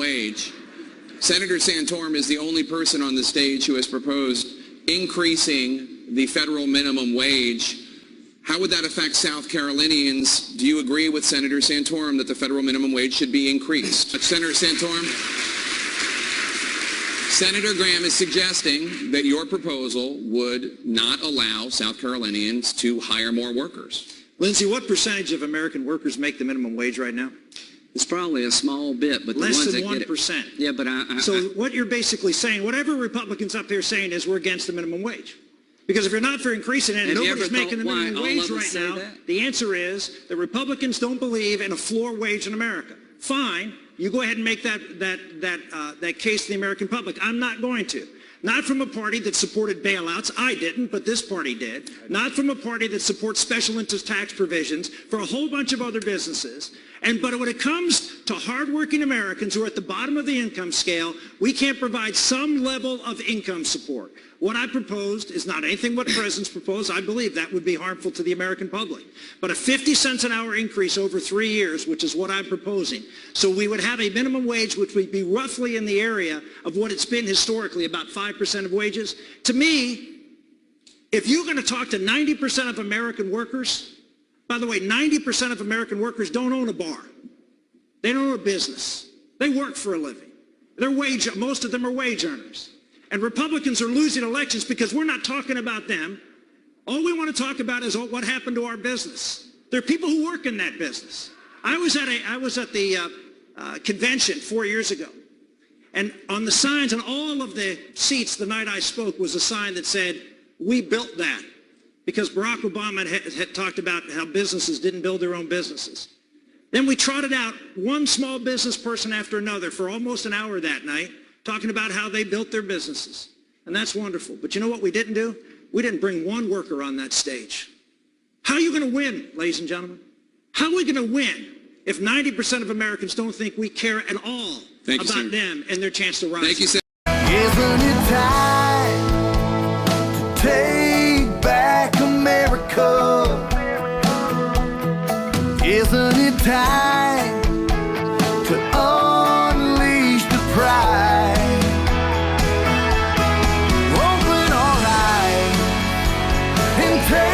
wage. Senator Santorum is the only person on the stage who has proposed increasing the federal minimum wage. How would that affect South Carolinians? Do you agree with Senator Santorum that the federal minimum wage should be increased? Senator Santorum? Senator Graham is suggesting that your proposal would not allow South Carolinians to hire more workers. Lindsay, what percentage of American workers make the minimum wage right now? It's probably a small bit, but less the ones than that 1%. Get it, yeah, but so what you're basically saying, whatever Republicans up here saying is we're against the minimum wage. Because if you're not for increasing it and nobody's making the minimum wage right now, the answer is the Republicans don't believe in a floor wage in America. Fine, you go ahead and make that case to the American public. I'm not going to. Not from a party that supported bailouts. I didn't, but this party did. Not from a party that supports special interest tax provisions for a whole bunch of other businesses. But when it comes to hardworking Americans who are at the bottom of the income scale, we can't provide some level of income support. What I proposed is not anything what the president's proposed. I believe that would be harmful to the American public. But a 50 cents an hour increase over 3 years, which is what I'm proposing. So we would have a minimum wage which would be roughly in the area of what it's been historically, about 5% of wages. To me, if you're going to talk to 90% of American workers, by the way, 90% of American workers don't own a bar. They don't own a business. They work for a living. Most of them are wage earners. And Republicans are losing elections because we're not talking about them. All we want to talk about is what happened to our business. There are people who work in that business. I was at the convention 4 years ago. And on the signs on all of the seats the night I spoke was a sign that said, "We built that." Because Barack Obama had talked about how businesses didn't build their own businesses. Then we trotted out one small business person after another for almost an hour that night, talking about how they built their businesses. And that's wonderful. But you know what we didn't do? We didn't bring one worker on that stage. How are you going to win, ladies and gentlemen? How are we going to win if 90% of Americans don't think we care at all about them and their chance to rise? Thank you, Senator. Isn't it time to take back America? Isn't it time to unleash the pride? Open our eyes and take